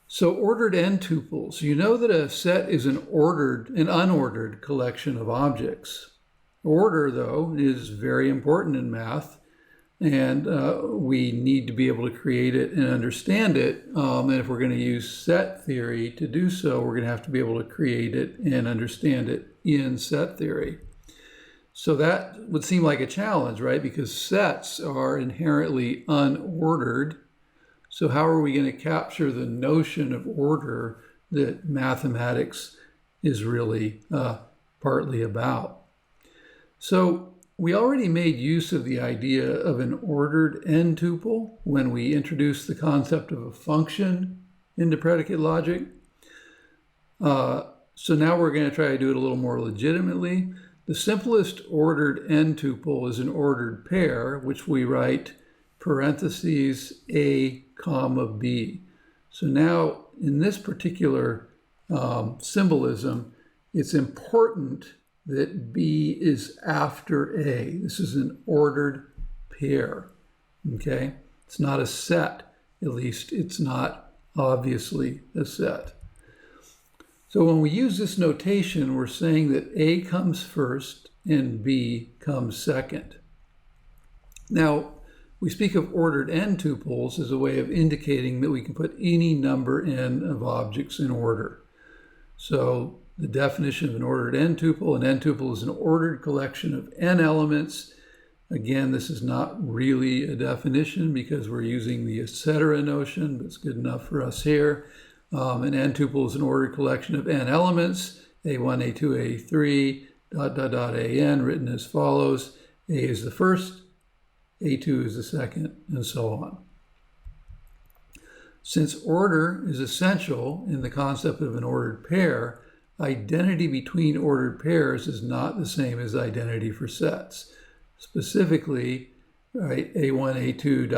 So ordered n-tuples. You know that a set is an unordered collection of objects. Order, though, is very important in math, and we need to be able to create it and understand it. And if we're going to use set theory to do so, we're going to have to be able to create it and understand it in set theory. So that would seem like a challenge, right? Because sets are inherently unordered. So how are we going to capture the notion of order that mathematics is really partly about? So we already made use of the idea of an ordered n-tuple when we introduced the concept of a function into predicate logic. So now we're going to try to do it a little more legitimately. The simplest ordered n-tuple is an ordered pair, which we write parentheses A, comma B. So now in this particular symbolism, it's important that B is after A. This is an ordered pair, okay? It's not a set, at least it's not obviously a set. So when we use this notation, we're saying that A comes first and B comes second. Now, we speak of ordered n-tuples as a way of indicating that we can put any number n of objects in order. So the definition of an ordered n-tuple, an n-tuple is an ordered collection of n elements. Again, this is not really a definition because we're using the etc. notion, but it's good enough for us here. An n-tuple is an ordered collection of n elements, A1, A2, A3, an written as follows. A is the first, A2 is the second, and so on. Since order is essential in the concept of an ordered pair, identity between ordered pairs is not the same as identity for sets. Specifically, right, A1, A2,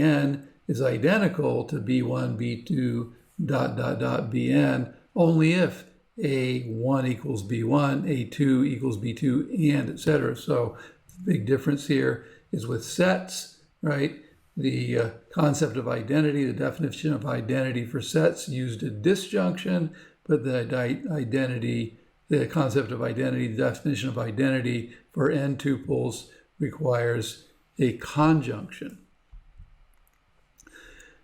an is identical to B1, B2, Bn, only if A1 equals B1, A2 equals B2, and etc. So the big difference here is with sets, right? The concept of identity, the definition of identity for sets used a disjunction, but the concept of identity, the definition of identity for n tuples requires a conjunction.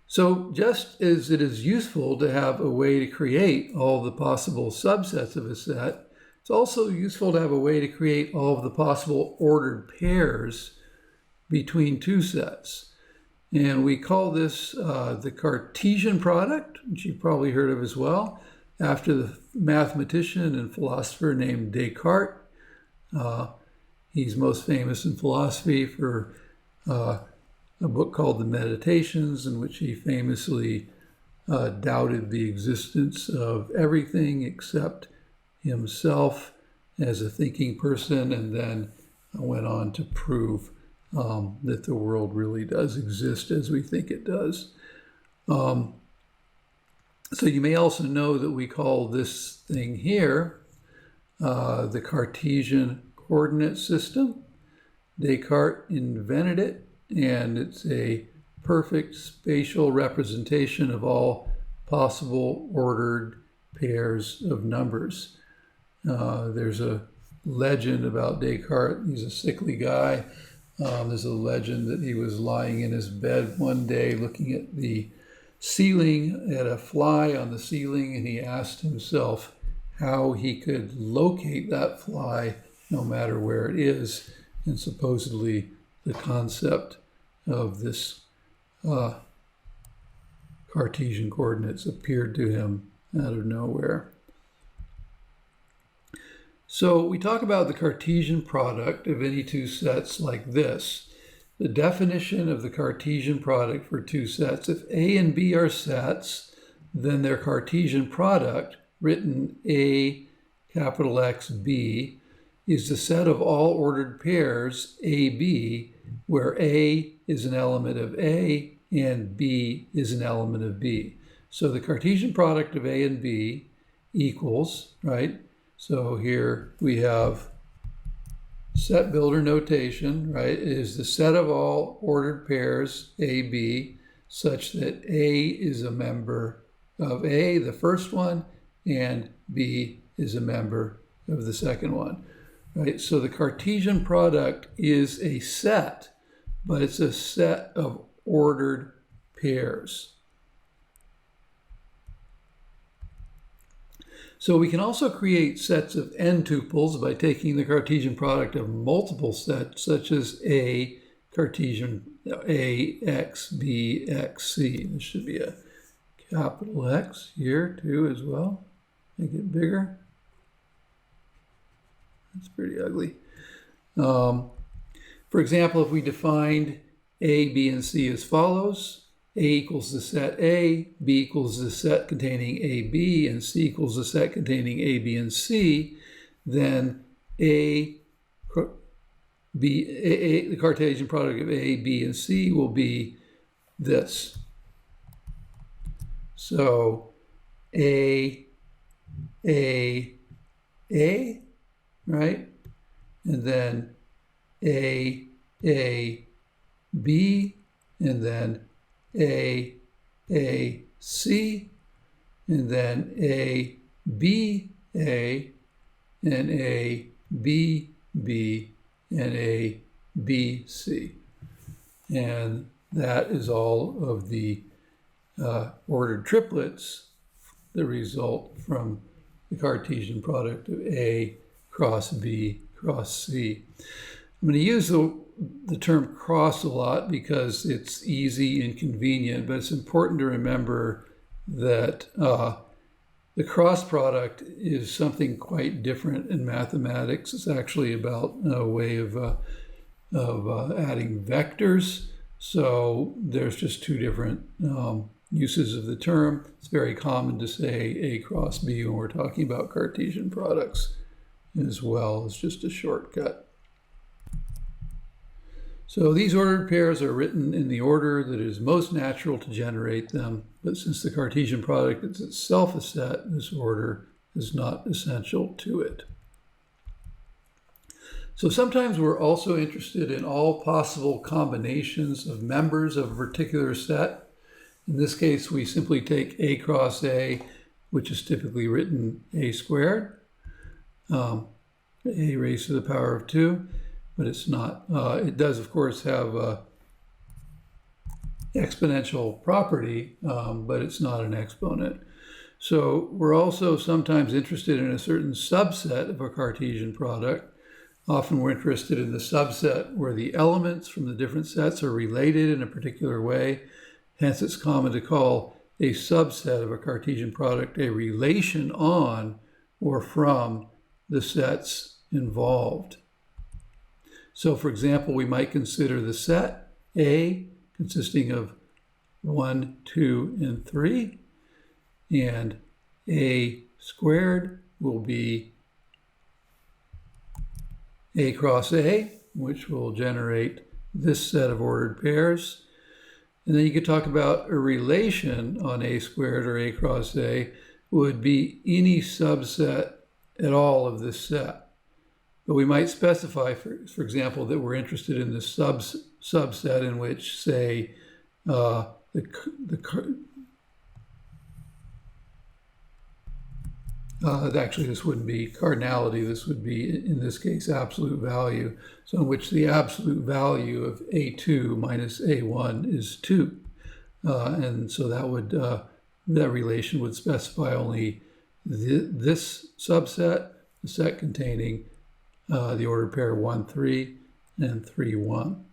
So just as it is useful to have a way to create all the possible subsets of a set, it's also useful to have a way to create all of the possible ordered pairs between two sets. And we call this the Cartesian product, which you've probably heard of as well, after the mathematician and philosopher named Descartes. He's most famous in philosophy for a book called The Meditations, in which he famously doubted the existence of everything except himself as a thinking person, and then went on to prove that the world really does exist as we think it does. So you may also know that we call this thing here the Cartesian coordinate system. Descartes invented it, and it's a perfect spatial representation of all possible ordered pairs of numbers. There's a legend about Descartes. He's a sickly guy. There's a legend that he was lying in his bed one day looking at the ceiling, at a fly on the ceiling, and he asked himself how he could locate that fly no matter where it is. And supposedly the concept of this Cartesian coordinates appeared to him out of nowhere. So we talk about the Cartesian product of any two sets like this. The definition of the Cartesian product for two sets: if A and B are sets, then their Cartesian product, written A capital X B, is the set of all ordered pairs AB, where A is an element of A and B is an element of B. So the Cartesian product of A and B equals, right? So here we have set builder notation, right? It is the set of all ordered pairs AB such that A is a member of A, the first one, and B is a member of the second one, right? So the Cartesian product is a set, but it's a set of ordered pairs. So we can also create sets of n tuples by taking the Cartesian product of multiple sets, such as A Cartesian A X B X C. This should be a capital X here too as well. Make it bigger. That's pretty ugly. For example, if we defined A, B, and C as follows: A equals the set A, B equals the set containing A, B, and C equals the set containing A, B, and C, then the Cartesian product of A, B, and C will be this. So A, right? And then A, B, and then A, C, and then A, B, A, and A, B, B, and A, B, C. And that is all of the ordered triplets that result from the Cartesian product of A cross B cross C. I'm going to use the term cross a lot because it's easy and convenient, but it's important to remember that The cross product is something quite different in mathematics. It's actually about a way of adding vectors. So there's just two different uses of the term. It's very common to say A cross B when we're talking about Cartesian products as well. It's just a shortcut. So these ordered pairs are written in the order that is most natural to generate them, but since the Cartesian product is itself a set, this order is not essential to it. So sometimes we're also interested in all possible combinations of members of a particular set. In this case, we simply take A cross A, which is typically written A squared, A raised to the power of 2. But it's not. It does, of course, have a exponential property, but it's not an exponent. So we're also sometimes interested in a certain subset of a Cartesian product. Often we're interested in the subset where the elements from the different sets are related in a particular way. Hence, it's common to call a subset of a Cartesian product a relation on or from the sets involved. So, for example, we might consider the set A consisting of 1, 2, and 3, and A squared will be A cross A, which will generate this set of ordered pairs. And then you could talk about a relation on A squared or A cross A would be any subset at all of this set. But we might specify, for example, that we're interested in the subset in which, say, actually this wouldn't be cardinality, this would be, in this case, absolute value. So in which the absolute value of A2 minus A1 is 2. And so that would, that relation would specify only this subset, the set containing the ordered pair 1, 3 and 3, 1.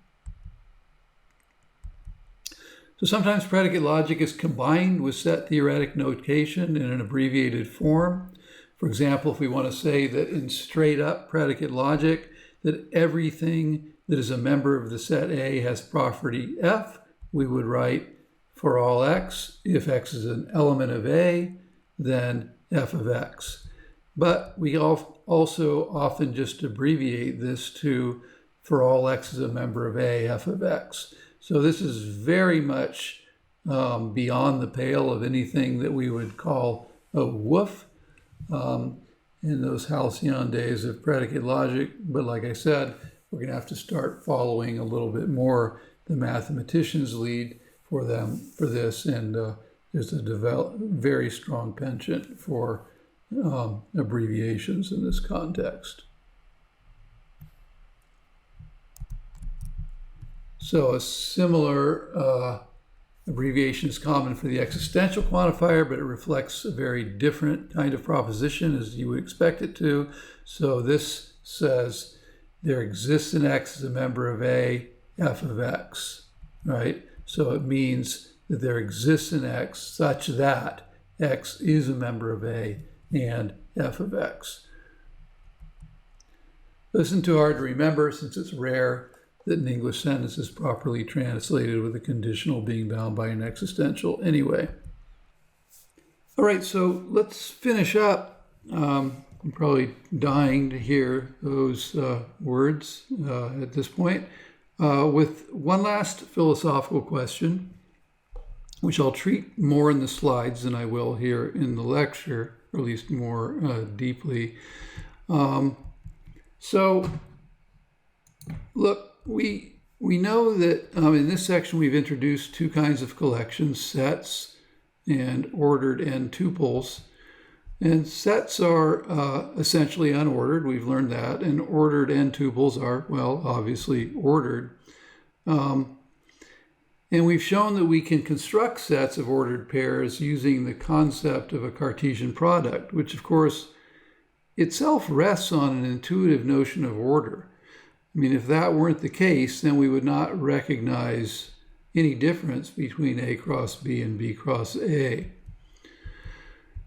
So sometimes predicate logic is combined with set theoretic notation in an abbreviated form. For example, if we want to say that in straight up predicate logic that everything that is a member of the set A has property F, we would write for all x, if x is an element of A, then f of x. But we also often just abbreviate this to for all x is a member of A, f of x. So this is very much beyond the pale of anything that we would call a woof in those halcyon days of predicate logic. But like I said, we're going to have to start following a little bit more the mathematicians' lead for this, and there's a very strong penchant for abbreviations in this context. So a similar abbreviation is common for the existential quantifier, but it reflects a very different kind of proposition as you would expect it to. So this says there exists an x as a member of A, f of x, right? So it means that there exists an x such that x is a member of A and f of x. This isn't too hard to remember since it's rare that an English sentence is properly translated with a conditional being bound by an existential anyway. All right, so let's finish up. I'm probably dying to hear those words at this point with one last philosophical question, which I'll treat more in the slides than I will here in the lecture, or at least more deeply. So look, we know that in this section we've introduced two kinds of collections, sets and ordered n tuples. And sets are essentially unordered, we've learned that, and ordered n tuples are, well, obviously ordered. And we've shown that we can construct sets of ordered pairs using the concept of a Cartesian product, which of course itself rests on an intuitive notion of order. I mean, if that weren't the case, then we would not recognize any difference between A cross B and B cross A.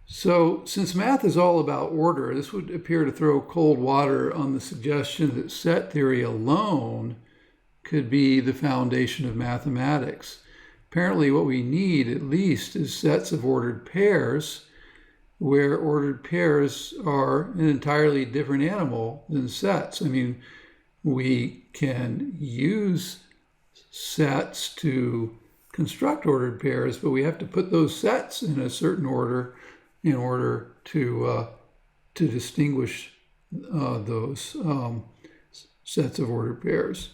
So, since math is all about order, this would appear to throw cold water on the suggestion that set theory alone could be the foundation of mathematics. Apparently, what we need at least is sets of ordered pairs, where ordered pairs are an entirely different animal than sets. I mean, we can use sets to construct ordered pairs, but we have to put those sets in a certain order in order to distinguish those sets of ordered pairs.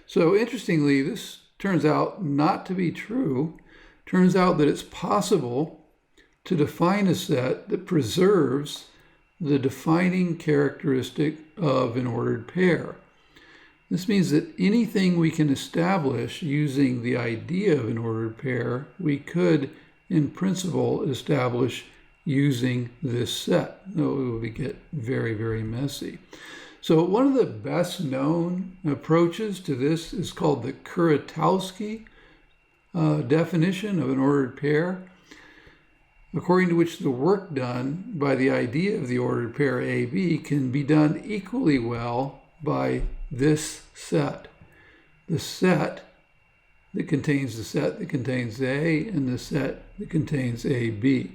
So interestingly, this turns out not to be true. Turns out that it's possible to define a set that preserves the defining characteristic of an ordered pair. This means that anything we can establish using the idea of an ordered pair, we could, in principle, establish using this set. Though it would get very, very messy. So one of the best known approaches to this is called the Kuratowski definition of an ordered pair, according to which the work done by the idea of the ordered pair AB can be done equally well by this set. The set that contains the set that contains A and the set that contains AB.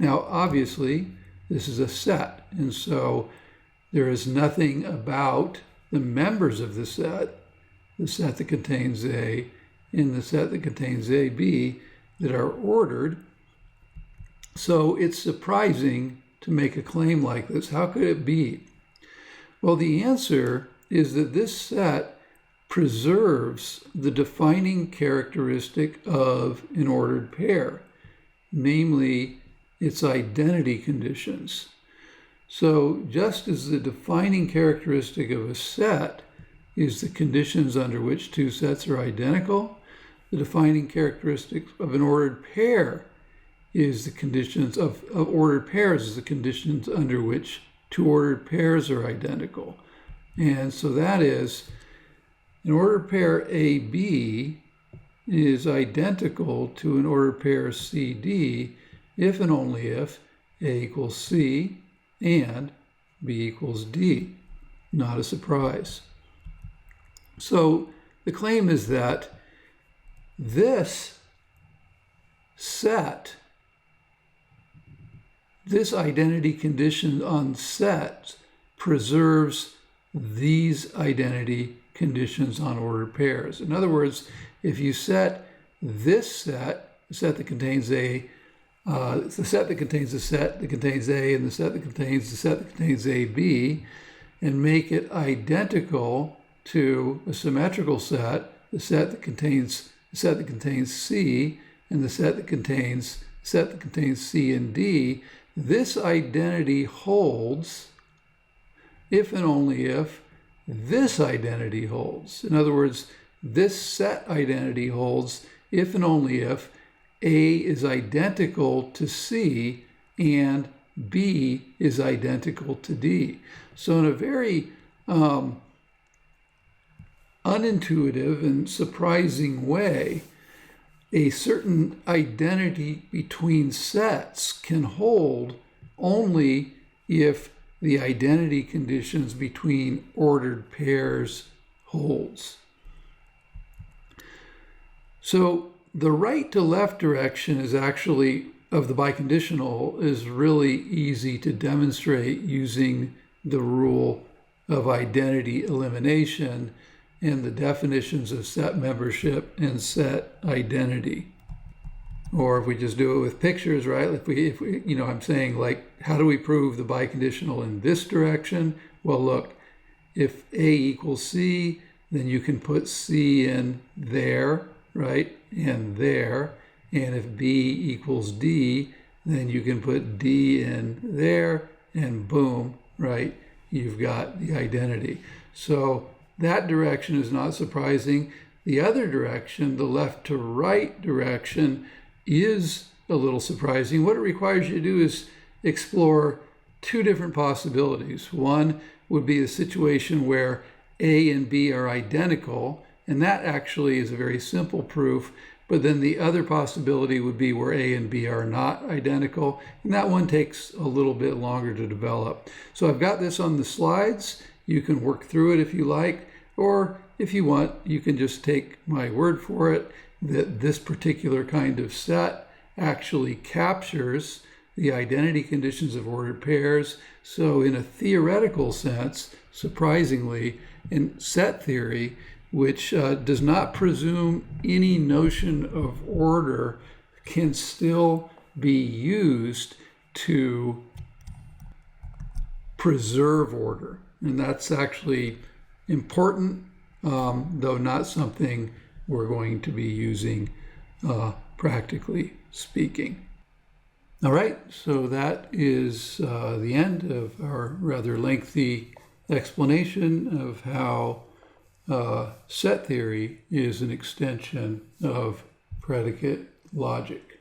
Now, obviously, this is a set, and so there is nothing about the members of the set that contains A and the set that contains AB, that are ordered. So it's surprising to make a claim like this. How could it be? Well, the answer is that this set preserves the defining characteristic of an ordered pair, namely its identity conditions. So just as the defining characteristic of a set is the conditions under which two sets are identical, the defining characteristic of an ordered pair is the conditions of ordered pairs is the conditions under which two ordered pairs are identical. And so that is, an ordered pair AB is identical to an ordered pair CD if and only if A equals C and B equals D. Not a surprise. So the claim is that this set, this identity condition on sets, preserves these identity conditions on ordered pairs. In other words, if you set this set, the set that contains A, the set that contains the set that contains A and the set that contains the set that contains AB, and make it identical to a symmetrical set, the set that contains C and the set that contains C and D, this identity holds if and only if this identity holds. In other words, this set identity holds if and only if A is identical to C and B is identical to D. So in a very unintuitive and surprising way, a certain identity between sets can hold only if the identity conditions between ordered pairs holds. So the right to left direction is actually, of the biconditional, is really easy to demonstrate using the rule of identity elimination and the definitions of set membership and set identity. Or if we just do it with pictures, right? If we, I'm saying, like, how do we prove the biconditional in this direction? Well, look, if A equals C, then you can put C in there, right? And there. And if B equals D, then you can put D in there, and boom, right? You've got the identity. So that direction is not surprising. The other direction, the left to right direction, is a little surprising. What it requires you to do is explore two different possibilities. One would be a situation where A and B are identical, and that actually is a very simple proof. But then the other possibility would be where A and B are not identical, and that one takes a little bit longer to develop. So I've got this on the slides. You can work through it if you like, or if you want, you can just take my word for it that this particular kind of set actually captures the identity conditions of ordered pairs. So in a theoretical sense, surprisingly, in set theory, which does not presume any notion of order, can still be used to preserve order. And that's actually important, though not something we're going to be using practically speaking. All right, so that is the end of our rather lengthy explanation of how set theory is an extension of predicate logic.